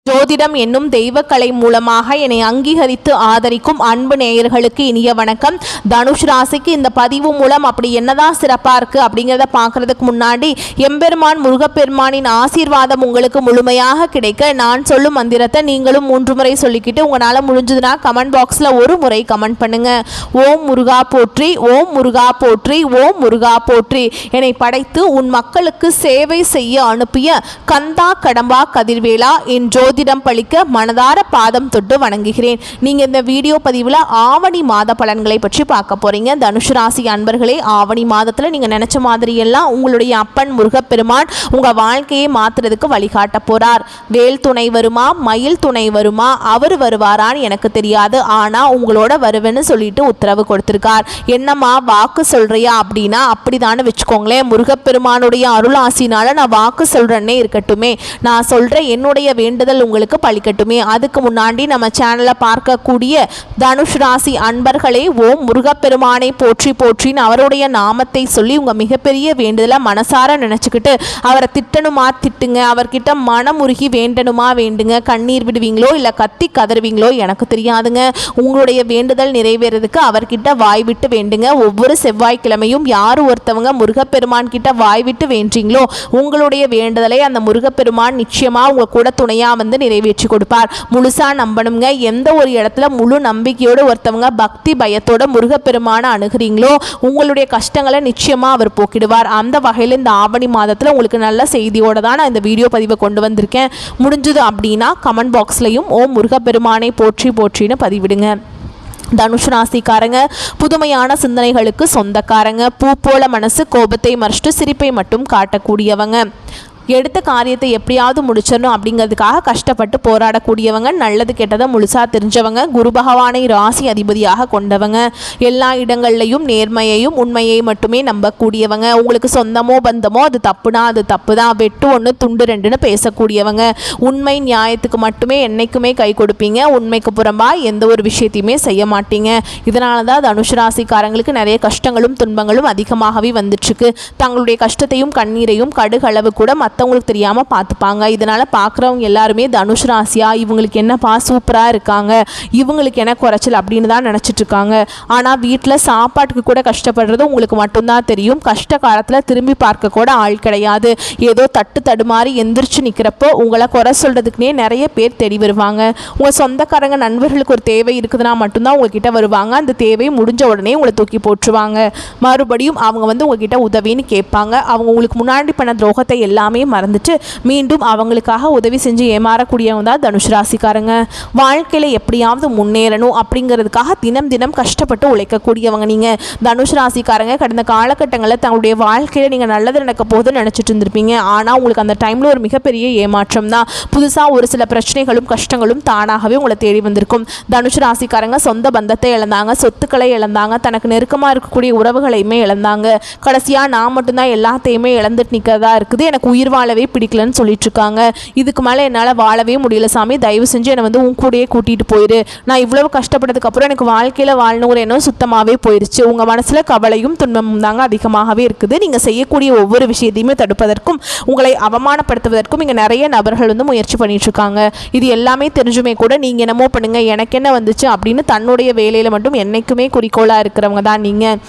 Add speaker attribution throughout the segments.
Speaker 1: ஜோதிடம் என்னும் தெய்வக்கலை மூலமாக என்னை அங்கீகரித்து ஆதரிக்கும் அன்பு நேயர்களுக்கு இனிய வணக்கம். தனுஷ் ராசிக்கு இந்த பதிவு மூலம் அப்படி என்னதான் சிறப்பாக இருக்குது அப்படிங்கிறத பார்க்குறதுக்கு முன்னாடி எம்பெருமான் முருகப்பெருமானின் ஆசீர்வாதம் உங்களுக்கு முழுமையாக கிடைக்க நான் சொல்லும் மந்திரத்தை நீங்களும் 3 முறை சொல்லிக்கிட்டு உங்களால் முடிஞ்சதுன்னா கமெண்ட் பாக்ஸில் ஒரு முறை கமெண்ட் பண்ணுங்க. ஓம் முருகா போற்றி, ஓம் முருகா போற்றி, ஓம் முருகா போற்றி. என்னை படைத்து உன் மக்களுக்கு சேவை செய்ய அனுப்பிய கந்தா கடம்பா கதிர்வேலா என் ஜோதிடம் பழிக்க மனதார பாதம் தொட்டு வணங்குகிறேன். நீங்கள் இந்த வீடியோ பதிவில் ஆவணி மாத பலன்களை பற்றி பார்க்க போகிறீங்க. தனுஷ் ராசி அன்பர்களே, ஆவணி மாதத்தில் நீங்கள் நினச்ச மாதிரியெல்லாம் உங்களுடைய அப்பன் முருகப்பெருமான் உங்கள் வாழ்க்கையை மாற்றுறதுக்கு வழிகாட்ட போகிறார். வேல் துணை வருமா, மயில் துணை வருமா, அவர் வருவாரான்னு எனக்கு தெரியாது, ஆனால் உங்களோட வருவேன்னு சொல்லிட்டு உத்தரவு கொடுத்துருக்கார். என்னம்மா வாக்கு சொல்கிறியா அப்படின்னா அப்படிதானே வச்சுக்கோங்களேன். முருகப்பெருமானுடைய அருள் ஆசினால நான் வாக்கு சொல்கிறேன்னே இருக்கட்டுமே, நான் சொல்கிற என்னுடைய வேண்டுதல் உங்களுக்கு பலிக்கட்டுமே. அதுக்கு முன்னாடி நம்ம சேனலை பார்க்கக்கூடிய தனுஷ் ராசி அன்பர்களே, ஓம் முருகப்பெருமானை போற்றி போற்றின்னு அவருடைய நாமத்தை சொல்லி உங்கள் மிகப்பெரிய வேண்டுதலை மனசார நினச்சிக்கிட்டு அவரை திட்டணுமா திட்டுங்க, அவர்கிட்ட மனமுருகி வேண்டணுமா வேண்டுங்க. கண்ணீர் விடுவீங்களோ இல்லை கத்தி கதறுவீங்களோ எனக்கு தெரியாதுங்க. உங்களுடைய வேண்டுதல் நிறைவேறதுக்கு அவர்கிட்ட வாய் விட்டு வேண்டுங்க. ஒவ்வொரு செவ்வாய்க்கிழமையும் யார் ஒருத்தவங்க முருகப்பெருமான் கிட்ட வாய் விட்டு வேண்டீங்களோ உங்களுடைய வேண்டுதலை அந்த முருகப்பெருமான் நிச்சயமாக உங்கள் கூட துணையாக வந்து நிறைவேற்றி கொடுப்பார். முழுசாக நம்பணுங்க. எந்த ஒரு இடத்துல முழு நம்பிக்கையோடு ஒருத்தவங்க பக்தி பயத்தோட முருகப்பெருமான அணுகிறீங்களோ உங்களுடைய கஷ்டங்களை நிச்சயமாக அவர் போக்கிடுவார். அந்த வகையில் இந்த ஆவணி மாதத்தில் உங்களுக்கு நல்ல செய்தியோடு தான் நான் இந்த வீடியோ பதிவை கொண்டு வந்திருக்கேன். முடிஞ்சது அப்படின்னா கமெண்ட் பாக்ஸ்லையும் ஓம் முருகப்பெருமானை போற்றி போற்றின்னு பதிவிடுங்க. தனுஷ் ராசிக்காரங்க புதுமையான சிந்தனைகளுக்கு சொந்தக்காரங்க. பூ போல மனசு, கோபத்தை மறைச்சிட்டு சிரிப்பை மட்டும் காட்டக்கூடியவங்க. எடுத்த காரியத்தை எப்படியாவது முடிச்சிடணும் அப்படிங்கிறதுக்காக கஷ்டப்பட்டு போராடக்கூடியவங்க. நல்லது கெட்டதை முழுசாக தெரிஞ்சவங்க. குரு பகவானை ராசி அதிபதியாக கொண்டவங்க. எல்லா இடங்கள்லையும் நேர்மையையும் உண்மையை மட்டுமே நம்பக்கூடியவங்க. உங்களுக்கு சொந்தமோ பந்தமோ அது தப்புனா அது தப்பு தான், வெட்டு ஒன்று துண்டு ரெண்டுன்னு பேசக்கூடியவங்க. உண்மை நியாயத்துக்கு மட்டுமே என்னைக்குமே கை கொடுப்பீங்க. உண்மைக்கு புறம்பா எந்த ஒரு விஷயத்தையுமே செய்ய மாட்டீங்க. இதனால தான் தனுஷ் ராசிக்காரங்களுக்கு நிறைய கஷ்டங்களும் துன்பங்களும் அதிகமாகவே வந்துட்டுருக்கு. தங்களுடைய கஷ்டத்தையும் கண்ணீரையும் கடுகளவு கூட மற்றவங்களுக்கு தெரியாமல் பார்த்துப்பாங்க. இதனால் பார்க்குறவங்க எல்லாருமே தனுஷ் ராசியா இவங்களுக்கு என்னப்பா சூப்பராக இருக்காங்க, இவங்களுக்கு என்ன குறைச்சல் அப்படின்னு தான் நினச்சிட்டு இருக்காங்க. ஆனால் வீட்டில் சாப்பாட்டுக்கு கூட கஷ்டப்படுறது உங்களுக்கு மட்டும்தான் தெரியும். கஷ்ட காலத்தில் திரும்பி பார்க்க கூட ஆள் கிடையாது. ஏதோ தட்டு தடுமாறி எந்திரிச்சு நிற்கிறப்போ உங்களை குறை சொல்கிறதுக்குனே நிறைய பேர் தேடி வருவாங்க. உங்கள் சொந்தக்காரங்க நண்பர்களுக்கு ஒரு தேவை இருக்குதுன்னா மட்டும்தான் உங்ககிட்ட வருவாங்க. அந்த தேவை முடிஞ்ச உடனே உங்களை தூக்கி போட்டுருவாங்க. மறுபடியும் அவங்க வந்து உங்ககிட்ட உதவின்னு கேட்பாங்க. அவங்க உங்களுக்கு முன்னாடி பண்ண துரோகத்தை எல்லாமே மறந்துட்டு மீண்டும் அவங்களுக்காக உதவி செஞ்சு ஏமாறக்கூடியவங்க தான் தனுஷ் ராசிக்காரங்க. வாழ்க்கையில் எப்படியாவது முன்னேறணும் அப்படிங்கிறதுக்காக தினம் தினம் கஷ்டப்பட்டு உழைக்கக்கூடியவங்க நீங்கள். தனுஷ் ராசிக்காரங்க கடந்த காலகட்டங்களில் தங்களுடைய வாழ்க்கையில் நீங்கள் நல்லது நடக்க போது நினச்சிட்டு இருந்திருப்பீங்க. ஆனால் உங்களுக்கு அந்த டைமில் ஒரு மிகப்பெரிய ஏமாற்றம் தான். புதுசாக ஒரு சில பிரச்சனைகளும் கஷ்டங்களும் தானாகவே உங்களை தேடி வந்திருக்கும். தனுஷ் ராசிக்காரங்க சொந்த பந்தத்தை இழந்தாங்க, சொத்துக்களை இழந்தாங்க, தனக்கு நெருக்கமாக இருக்கக்கூடிய உறவுகளையுமே இழந்தாங்க. கடைசியாக நான் மட்டும்தான் எல்லாத்தையுமே இழந்துட்டு நிற்கிறதா இருக்குது, எனக்கு உயிர் வாழவே பிடிக்கலன்னு சொல்லிட்டு இருக்காங்க. இதுக்கு மேலே என்னால் வாழவே முடியல சாமி, தயவு செஞ்சு என்னை வந்து உன் கூடயே கூட்டிகிட்டு போயிரு. நான் இவ்வளவு கஷ்டப்பட்டதுக்கு அப்புறம் எனக்கு வாழ்க்கையில் வாழணுங்கிற எண்ணம் சுத்தமாகவே போயிடுச்சு. உங்கள் மனசில் கவலையும் துன்பமும் தாங்க அதிகமாகவே இருக்குது. நீங்கள் செய்யக்கூடிய ஒவ்வொரு விஷயத்தையுமே தடுப்பதற்கும் உங்களை அவமானப்படுத்துவதற்கும் இங்கே நிறைய நபர்கள் வந்து முயற்சி பண்ணிட்டு இருக்காங்க. இது எல்லாமே தெரிஞ்சுமே கூட நீங்கள் என்னமோ பண்ணுங்க எனக்கு என்ன வந்துச்சு அப்படின்னு தன்னுடைய வேலையில் மட்டும் என்றைக்குமே குறிக்கோளாக இருக்கிறவங்க தான் நீங்கள்.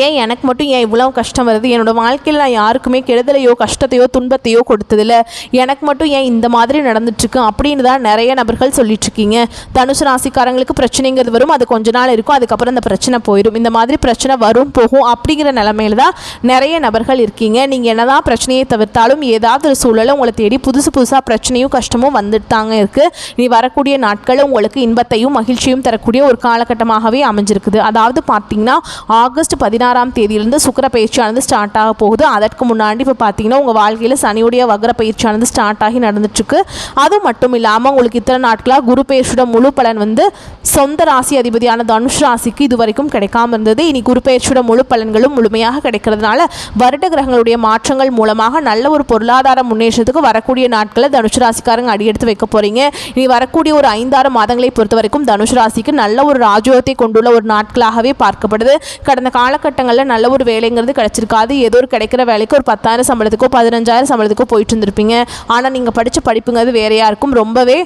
Speaker 1: ஏன் எனக்கு மட்டும் ஏன் இவ்வளோ கஷ்டம் வருது, என்னோடய வாழ்க்கையில் நான் யாருக்குமே கெடுதலையோ கஷ்டத்தையோ துன்பத்தையோ கொடுத்ததில்ல, எனக்கு மட்டும் ஏன் இந்த மாதிரி நடந்துட்டுருக்கு அப்படின்னு தான் நிறைய நபர்கள் சொல்லிட்டுருக்கீங்க. தனுசு ராசிக்காரங்களுக்கு பிரச்சனைங்கிறது வரும், அது கொஞ்ச நாள் இருக்கும், அதுக்கப்புறம் அந்த பிரச்சனை போயிடும். இந்த மாதிரி பிரச்சனை வரும் போகும் அப்படிங்கிற நிலமையில தான் நிறைய நபர்கள் இருக்கீங்க. நீங்கள் என்ன தான் பிரச்சனையை தவிர்த்தாலும் ஏதாவது ஒரு சூழலை உங்களை தேடி புதுசாக பிரச்சனையும் கஷ்டமும் வந்துட்டு தாங்க இருக்குது. இனி வரக்கூடிய நாட்களில் உங்களுக்கு இன்பத்தையும் மகிழ்ச்சியும் தரக்கூடிய ஒரு காலகட்டமாகவே அமைஞ்சிருக்குது. அதாவது பார்த்தீங்கன்னா ஆகஸ்ட் 16ஆம் தேதியிலிருந்து சுக்கிர பயிற்சியானது ஸ்டார்ட் ஆக போகுது. அதற்கு முன்னாடி இப்போ பார்த்தீங்கன்னா உங்கள் வாழ்க்கையில் சனியுடைய வக்ர பயிற்சியானது ஸ்டார்ட் ஆகி நடந்துட்டுருக்கு. அது மட்டும் இல்லாமல் உங்களுக்கு இத்தனை நாட்களாக குரு பயிற்சியோட முழு பலன் வந்து சொந்த ராசி அதிபதியான தனுஷ் ராசிக்கு இது வரைக்கும் கிடைக்காம இருந்தது. இனி குரு பயிற்சியோட முழு பலன்களும் முழுமையாக கிடைக்கிறதுனால வருட கிரகங்களுடைய மாற்றங்கள் மூலமாக நல்ல ஒரு பொருளாதார முன்னேற்றத்துக்கு வரக்கூடிய நாட்களில் தனுஷ் ராசிக்காரங்க அடியெடுத்து வைக்க போகிறீங்க. இனி வரக்கூடிய ஒரு 5-6 மாதங்களை பொறுத்த வரைக்கும் தனுஷ் ராசிக்கு நல்ல ஒரு ராஜயோகத்தை கொண்டுள்ள ஒரு நாட்களாகவே பார்க்கப்படுது. கடந்த காலகட்டத்தில் காலகட்டங்களில் நல்ல ஒரு வேலைங்கிறது கிடச்சிருக்காது. ஏதோ ஒரு கிடைக்கிற வேலைக்கு ஒரு 10,000 சம்பளத்துக்கோ 15,000 சம்பளத்துக்கோ போயிட்டு இருந்திருப்பீங்க. ஆனால் நீங்கள் படித்த படிப்புங்கிறது வேறையாக இருக்கும். ரொம்பவே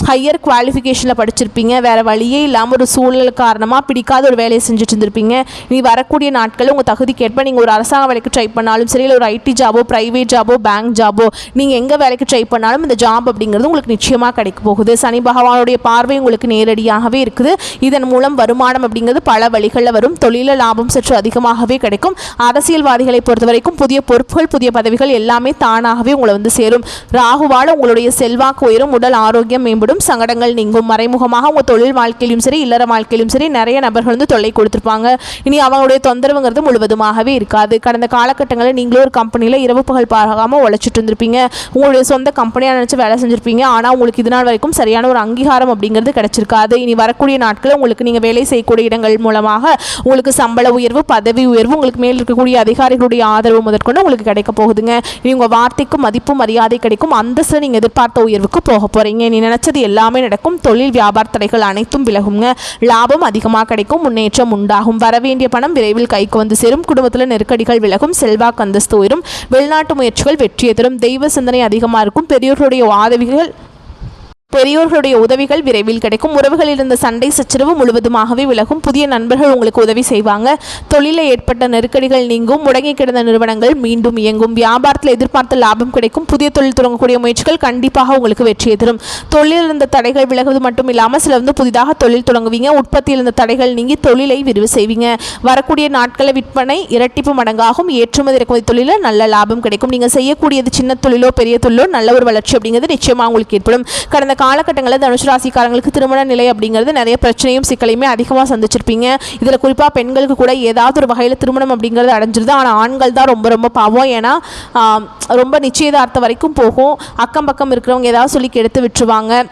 Speaker 1: ஹையர் குவாலிஃபிகேஷனில் படிச்சிருப்பீங்க. வேறு வழியே இல்லாமல் ஒரு சூழல் காரணமாக பிடிக்காத ஒரு வேலையை செஞ்சுட்டு இருந்திருப்பீங்க. நீ வரக்கூடிய நாட்களில் உங்கள் தகுதிக்கேற்ப நீங்கள் ஒரு அரசாங்க வேலைக்கு ட்ரை பண்ணாலும் சரி, இல்லை ஒரு ஐடி ஜாபோ, ப்ரைவேட் ஜாபோ, பேங்க் ஜாபோ, நீங்கள் எங்கே வேலைக்கு ட்ரை பண்ணாலும் இந்த ஜாப் அப்படிங்கிறது உங்களுக்கு நிச்சயமாக கிடைக்க போகுது. சனி பகவானுடைய பார்வை உங்களுக்கு நேரடியாகவே இருக்குது. இதன் மூலம் வருமானம் அப்படிங்கிறது பல வழிகளில் வரும். தொழில லாபம் சற்று அதிகமாகவே கிடைக்கும். அரசியல்வாதிகளை பொறுத்த வரைக்கும் புதிய பொறுப்புகள், புதிய பதவிகள் எல்லாமே தானாகவே உங்களை வந்து சேரும். ராகுவால் உங்களுடைய செல்வாக்கு உயரும், உடல் ஆரோக்கியம் மேம்படும், சங்கடங்கள் நீங்கும். மறைமுகமாக உங்கள் தொழில் வாழ்க்கையிலும் சரி, இல்லற வாழ்க்கையிலும் சரி நிறைய நபர்கள் வந்து தொல்லை கொடுத்துருப்பாங்க. இனி அவங்களுடைய தொந்தரவுங்கிறது முழுவதுமாகவே இருக்காது. கடந்த காலகட்டங்களில் நீங்களும் ஒரு கம்பெனியில் இரவு பகல் பார்க்காமல் உழைச்சிட்டு இருந்திருப்பீங்க. உங்களுடைய சொந்த கம்பெனியாக நினச்சி வேலை செஞ்சுருப்பீங்க. ஆனால் உங்களுக்கு இது நாள் வரைக்கும் சரியான ஒரு அங்கீகாரம் அப்படிங்கிறது கிடைச்சிருக்காது. இனி வரக்கூடிய நாட்களில் உங்களுக்கு நீங்கள் வேலை செய்யக்கூடிய இடங்கள் மூலமாக உங்களுக்கு சம்பள உயர்வு, பதவி உயர்வு, உங்களுக்கு மேல் இருக்கக்கூடிய அதிகாரிகளுடைய ஆதரவு முதற்கொண்டு உங்களுக்கு கிடைக்க போகுதுங்க. இனி உங்கள் வார்த்தைக்கு மதிப்பு மரியாதை கிடைக்கும். அந்தஸ்து நீங்கள் எதிர்பார்த்த உயர்வுக்கு போக போகிறீங்க. நீ நினச்சது எல்லாமே நடக்கும். தொழில் வியாபார தடைகள் அனைத்தும் விலகுங்க. லாபம் அதிகமாக கிடைக்கும். முன்னேற்றம் உண்டாகும். வரவேண்டிய பணம் விரைவில் கைக்கு வந்து சேரும். குடும்பத்தில் நெருக்கடிகள் விலகும். செல்வாக்கு அந்தஸ்து உயரும். வெளிநாட்டு முயற்சிகள் வெற்றியை தரும். தெய்வ சிந்தனை அதிகமாக இருக்கும். பெரியோர்களுடைய உதவிகள் விரைவில் கிடைக்கும். உறவுகளில் இருந்த சண்டை சச்சரவு முழுவதுமாகவே விலகும். புதிய நண்பர்கள் உங்களுக்கு உதவி செய்வாங்க. தொழிலில் ஏற்பட்ட நெருக்கடிகள் நீங்கும். முடங்கி கிடந்த நிறுவனங்கள் மீண்டும் இயங்கும். வியாபாரத்தில் எதிர்பார்த்த லாபம் கிடைக்கும். புதிய தொழில் தொடங்கக்கூடிய முயற்சிகள் கண்டிப்பாக உங்களுக்கு வெற்றியை தரும். தொழிலில் இருந்த தடைகள் விலகுவது மட்டும் இல்லாமல் சில வந்து புதிதாக தொழில் தொடங்குவீங்க. உற்பத்தியில் இருந்த தடைகள் நீங்கி தொழிலை விரிவு செய்வீங்க. வரக்கூடிய நாட்களில் விற்பனை இரட்டிப்பு மடங்காகும். ஏற்றுமதி இறக்குமதி தொழிலில் நல்ல லாபம் கிடைக்கும். நீங்கள் செய்யக்கூடியது சின்ன தொழிலோ பெரிய தொழிலோ நல்ல ஒரு வளர்ச்சி அப்படிங்கிறது நிச்சயமாக உங்களுக்கு ஏற்படும். கடந்த காலகட்டங்களில் தனுசு ராசிக்காரங்களுக்கு திருமண நிலை அப்படிங்கிறது நிறைய பிரச்சனையும் சிக்கலையுமே அதிகமாக சந்திச்சிருப்பீங்க. இதில் குறிப்பாக பெண்களுக்கு கூட ஏதாவது ஒரு வகையில் திருமணம் அப்படிங்கிறது அடைஞ்சிருது. ஆனால் ஆண்கள் தான் ரொம்ப ரொம்ப பாவம். ஏன்னா ரொம்ப நிச்சயதார்த்தம் வரைக்கும் போகும். அக்கம் பக்கம் இருக்கிறவங்க ஏதாவது சொல்லி கெடுத்து விட்டுருவாங்க.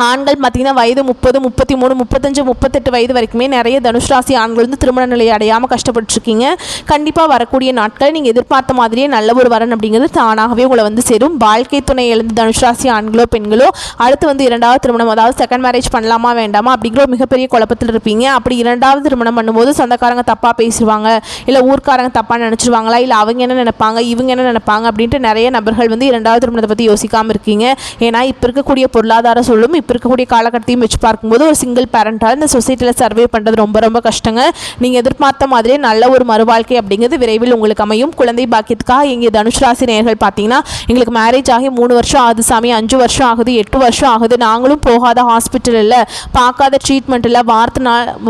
Speaker 1: ஆண்கள் பார்த்திங்கன்னா வயது 30, 33, 35, 38 வயது வரைக்குமே நிறைய தனுஷ் ராசி ஆண்கள் வந்து திருமண நிலையை அடையாமல் கஷ்டப்பட்டுருக்கீங்க. கண்டிப்பாக வரக்கூடிய நாட்கள் நீங்கள் எதிர்பார்த்த மாதிரியே நல்ல ஒரு வரன் அப்படிங்கிறது தானாகவே உங்களை வந்து சேரும். வாழ்க்கை துணை எழுந்து தனுஷ் ராசி ஆண்களோ பெண்களோ அடுத்து வந்து இரண்டாவது திருமணம், அதாவது செகண்ட் மேரேஜ் பண்ணலாமா வேண்டாமா அப்படிங்கிற ஒரு மிகப்பெரிய குழப்பத்தில் இருப்பீங்க. அப்படி இரண்டாவது திருமணம் பண்ணும்போது சொந்தக்காரங்க தப்பாக பேசிடுவாங்க, இல்லை ஊர்க்காரங்க தப்பாக நினச்சிருவாங்களா, இல்லை அவங்க என்ன நினைப்பாங்க, இவங்க என்ன நினைப்பாங்க அப்படின்ட்டு நிறைய நபர்கள் வந்து இரண்டாவது திருமணத்தை பற்றி யோசிக்காமல் இருக்கீங்க. ஏன்னா இப்போ இருக்கக்கூடிய பொருளாதார சூழலும் இப்போ இருக்கக்கூடிய காலகட்டத்தையும் வச்சு பார்க்கும்போது ஒரு சிங்கிள் பேரண்டாக இந்த சொசைட்டியில் சர்வே பண்ணுறது ரொம்ப ரொம்ப கஷ்டங்க. நீங்கள் எதிர்பார்த்த மாதிரியே நல்ல ஒரு மறுவாழ்க்கை அப்படிங்கிறது விரைவில் உங்களுக்கு அமையும். குழந்தை பாக்கியத்துக்காக இங்கே தனுஷ் ராசி நேயர்கள் பார்த்தீங்கன்னா எங்களுக்கு மேரேஜ் ஆகி 3 வருஷம் ஆகுது சாமி, 5 வருஷம் ஆகுது, 8 வருஷம் ஆகுது, நாங்களும் போகாத ஹாஸ்பிட்டல் இல்லை, பார்க்காத ட்ரீட்மெண்ட் இல்லை,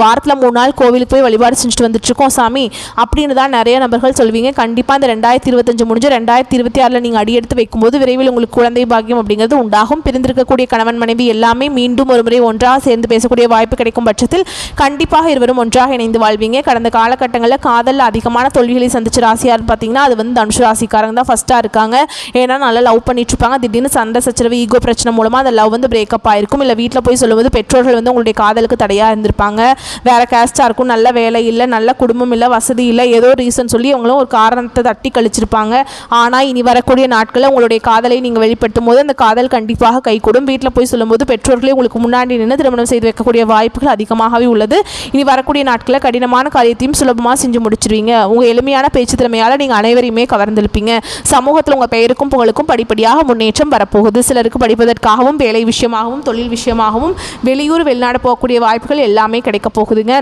Speaker 1: வாரத்தில் 3 நாள் கோவிலுக்கு போய் வழிபாடு செஞ்சுட்டு வந்துட்டுருக்கோம் சாமி அப்படின்னு தான் நிறைய நபர்கள் சொல்வீங்க. கண்டிப்பாக இந்த 2025 முடிஞ்சு 2026 நீங்கள் அடியெடுத்து வைக்கும்போது விரைவில் உங்களுக்கு குழந்தை பாக்கியம் அப்படிங்கிறது உண்டாகும். பிரிந்திருக்கக்கூடிய கணவன் மனைவி எல்லாமே மீண்டும் ஒரு முறை ஒன்றாக சேர்ந்து பேசக்கூடிய வாய்ப்பு கிடைக்கும் பட்சத்தில் கண்டிப்பாக இருவரும் ஒன்றாக இணைந்து வாழ்வீங்க. கடந்த காலகட்டங்களில் காதலில் அதிகமான தோல்விகளை சந்திச்ச ராசியார் பார்த்தீங்கன்னா அது வந்து தனுஷு ராசிக்காரங்க தான் ஃபஸ்ட்டாக இருக்காங்க. ஏன்னா நல்லா லவ் பண்ணிட்டு இருப்பாங்க. திடீர்னு சண்டை சச்சரவு, ஈகோ பிரச்சனை மூலமாக அந்த லவ் வந்து பிரேக்கப் ஆயிருக்கும். இல்லை வீட்டில் போய் சொல்லும்போது பெற்றோர்கள் வந்து உங்களுடைய காதலுக்கு தடையாக இருந்திருப்பாங்க. வேற கேஸ்டாக இருக்கும், நல்ல வேலை இல்லை, நல்ல குடும்பம் இல்லை, வசதி இல்லை, ஏதோ ரீசன் சொல்லி அவங்களும் ஒரு காரணத்தை தட்டி கழிச்சிருப்பாங்க. ஆனால் இனி வரக்கூடிய நாட்களில் உங்களுடைய காதலை நீங்கள் வெளிப்படுத்தும் போது அந்த காதல் கண்டிப்பாக கைகூடும். வீட்டில் போய் சொல்லும்போது பெற்றோர்களே உங்களுக்கு முன்னாடி நின்று திருமணம் செய்து வைக்கக்கூடிய வாய்ப்புகள் அதிகமாகவே உள்ளது. இனி வரக்கூடிய நாட்களில் கடினமான காரியத்தையும் சுலபமாக செஞ்சு முடிச்சிருவீங்க. உங்கள் எளிமையான பேச்சு திறமையால் நீங்கள் அனைவரையுமே கவர்ந்திருப்பீங்க. சமூகத்தில் உங்கள் பெயருக்கும் புகழுக்கும் படிப்படியாக முன்னேற்றம் வரப்போகுது. சிலருக்கு படிப்பதற்காகவும் வேலை விஷயமாகவும் தொழில் விஷயமாகவும் வெளியூர் வெளிநாடு போகக்கூடிய வாய்ப்புகள் எல்லாமே கிடைக்க போகுதுங்க.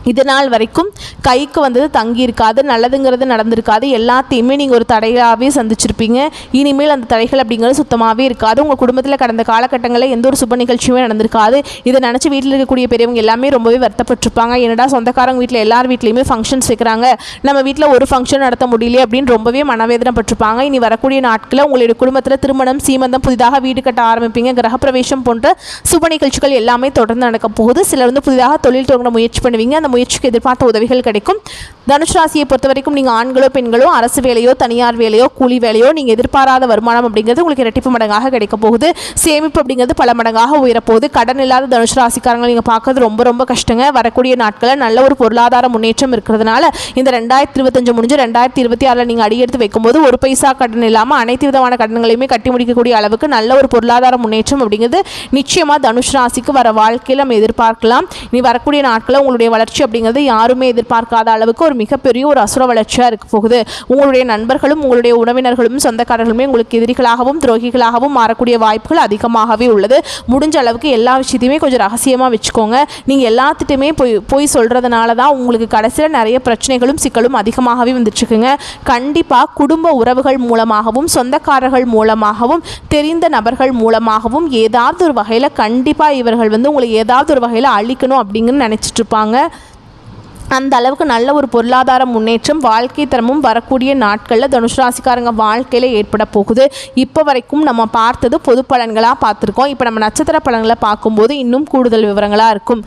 Speaker 1: இதனால் வரைக்கும் கைக்கு வந்தது தங்கி இருக்காது, நல்லதுங்கிறது நடந்திருக்காது, எல்லாத்தையுமே நீங்கள் ஒரு தடையாகவே சந்திச்சிருப்பீங்க. இனிமேல் அந்த தடைகள் அப்படிங்கிறது சுத்தமாகவே இருக்காது. உங்கள் குடும்பத்தில் கடந்த காலகட்டங்களில் எந்த ஒரு சுப நிகழ்ச்சியுமே நடந்திருக்காது. இதை நினச்சி வீட்டில் இருக்கக்கூடிய பெரியவங்க எல்லாமே ரொம்பவே வருத்தப்பட்டிருப்பாங்க. என்னடா சொந்தக்காரங்க வீட்டில் எல்லார் வீட்லேயுமே ஃபங்க்ஷன்ஸ் வைக்கிறாங்க, நம்ம வீட்டில் ஒரு ஃபங்க்ஷன் நடத்த முடியல அப்படின்னு ரொம்பவே மனவேதனைப்பட்டிருப்பாங்க. இனி வரக்கூடிய நாட்களில் உங்களுடைய குடும்பத்தில் திருமணம், சீமந்தம், புதிதாக வீடு கட்ட ஆரம்பிப்பீங்க. கிரகப்பிரவேசம் போன்ற சுப நிகழ்ச்சிகள் எல்லாமே தொடர்ந்து நடக்க போகுது. சிலர் வந்து புதிதாக தொழில் தொடங்க முயற்சி பண்ணுவீங்க. அந்த முயற்சிக்கு எதிர்பார்த்த உதவிகள் கிடைக்கும். தனுஷ் ராசியை பொறுத்த வரைக்கும் நீங்கள் ஆண்களோ பெண்களோ அரசு வேலையோ தனியார் வேலையோ கூலி வேலையோ நீங்கள் எதிர்பாராத வருமானம் அப்படிங்கிறது உங்களுக்கு இரட்டிப்பு மடங்காக கிடைக்க போகுது. சேமிப்பு அப்படிங்கிறது பல மடங்காக உயரப்போகுது. கடன் இல்லாத தனுஷ் ராசிக்காரங்களை நீங்கள் பார்க்கறது ரொம்ப ரொம்ப கஷ்டங்க. வரக்கூடிய நாட்களில் நல்ல ஒரு பொருளாதார முன்னேற்றம் இருக்கிறதுனால இந்த 2025 முடிஞ்சு 2026 நீங்கள் அடியெடுத்து வைக்கும்போது ஒரு பைசா கடன் இல்லாமல் அனைத்து விதமான கடன்களையுமே கட்டி முடிக்கக்கூடிய அளவுக்கு நல்ல ஒரு பொருளாதார முன்னேற்றம் அப்படிங்கிறது நிச்சயமாக தனுஷ் ராசிக்கு வர வாழ்க்கையில் நம்ம எதிர்பார்க்கலாம். நீ வரக்கூடிய நாட்களில் உங்களுடைய வளர்ச்சி வளர்ச்சி அப்படிங்கிறது யாருமே எதிர்பார்க்காத அளவுக்கு ஒரு மிகப்பெரிய ஒரு அசுர வளர்ச்சியாக இருக்க போகுது. உங்களுடைய நண்பர்களும் உங்களுடைய உறவினர்களும் சொந்தக்காரர்களுமே உங்களுக்கு எதிரிகளாகவும் துரோகிகளாகவும் மாறக்கூடிய வாய்ப்புகள் அதிகமாகவே உள்ளது. முடிஞ்ச அளவுக்கு எல்லா விஷயத்தையுமே கொஞ்சம் ரகசியமாக வச்சுக்கோங்க. நீங்கள் எல்லாத்துட்டையுமே போய் சொல்கிறதுனால தான் உங்களுக்கு கடைசியில் நிறைய பிரச்சனைகளும் சிக்கலும் அதிகமாகவே வந்துட்டுருக்குங்க. கண்டிப்பாக குடும்ப உறவுகள் மூலமாகவும் சொந்தக்காரர்கள் மூலமாகவும் தெரிந்த நபர்கள் மூலமாகவும் ஏதாவது ஒரு வகையில் கண்டிப்பாக இவர்கள் உங்களை ஏதாவது ஒரு வகையில் அழிக்கணும் அப்படிங்கன்னு நினச்சிட்டு இருப்பாங்க. அந்த அளவுக்கு நல்ல ஒரு பொருளாதார முன்னேற்றம் வாழ்க்கை தரமும் வரக்கூடிய நாட்களில் தனுசு ராசிக்காரங்க வாழ்க்கையில் ஏற்பட போகுது. இப்போ வரைக்கும் நம்ம பார்த்தது பொது பலன்களாக பார்த்துருக்கோம். இப்போ நம்ம நட்சத்திர பலன்களை பார்க்கும்போது இன்னும் கூடுதல் விவரங்களாக இருக்கும்.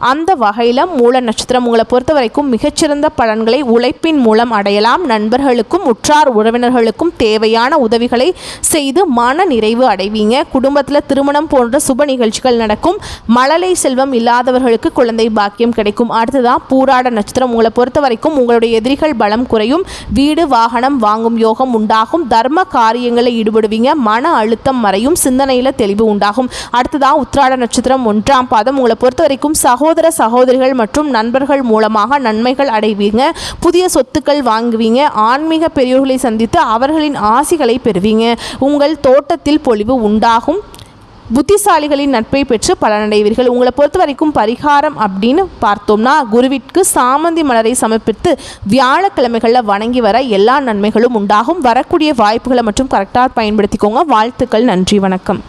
Speaker 1: அந்த வகையில் மூல நட்சத்திரம் உங்களை பொறுத்த வரைக்கும் மிகச்சிறந்த பலன்களை உழைப்பின் மூலம் அடையலாம். நண்பர்களுக்கும் உற்றார் உறவினர்களுக்கும் தேவையான உதவிகளை செய்து மன நிறைவு அடைவீங்க. குடும்பத்தில் திருமணம் போன்ற சுப நிகழ்ச்சிகள் நடக்கும். மழலை செல்வம் இல்லாதவர்களுக்கு குழந்தை பாக்கியம் கிடைக்கும். அடுத்ததான் பூராட நட்சத்திரம் உங்களை பொறுத்த வரைக்கும் உங்களுடைய எதிரிகள் பலம் குறையும். வீடு வாகனம் வாங்கும் யோகம் உண்டாகும். தர்ம காரியங்களில் ஈடுபடுவீங்க. மன அழுத்தம் மறையும். சிந்தனையில் தெளிவு உண்டாகும். அடுத்ததான் உத்திராட நட்சத்திரம் 1ஆம் பாதம் உங்களை பொறுத்த வரைக்கும் சகோதரிகள் மற்றும் நண்பர்கள் மூலமாக நன்மைகள் அடைவீங்க. புதிய சொத்துக்கள் வாங்குவீங்க. ஆன்மீக பெரியோர்களை சந்தித்து அவர்களின் ஆசிகளை பெறுவீங்க. உங்கள் தோட்டத்தில் பொலிவு உண்டாகும். புத்திசாலிகளின் நட்பை பெற்று பலனடைவீர்கள். உங்களை பொறுத்த வரைக்கும் பரிகாரம் அப்படின்னு பார்த்தோம்னா குருவிற்கு சாமந்தி மலரை சமர்ப்பித்து வியாழக்கிழமைகளில் வணங்கி வர எல்லா நன்மைகளும் உண்டாகும். வரக்கூடிய வாய்ப்புகளை மற்றும் கரெக்டாக பயன்படுத்திக்கோங்க. வாழ்த்துக்கள். நன்றி. வணக்கம்.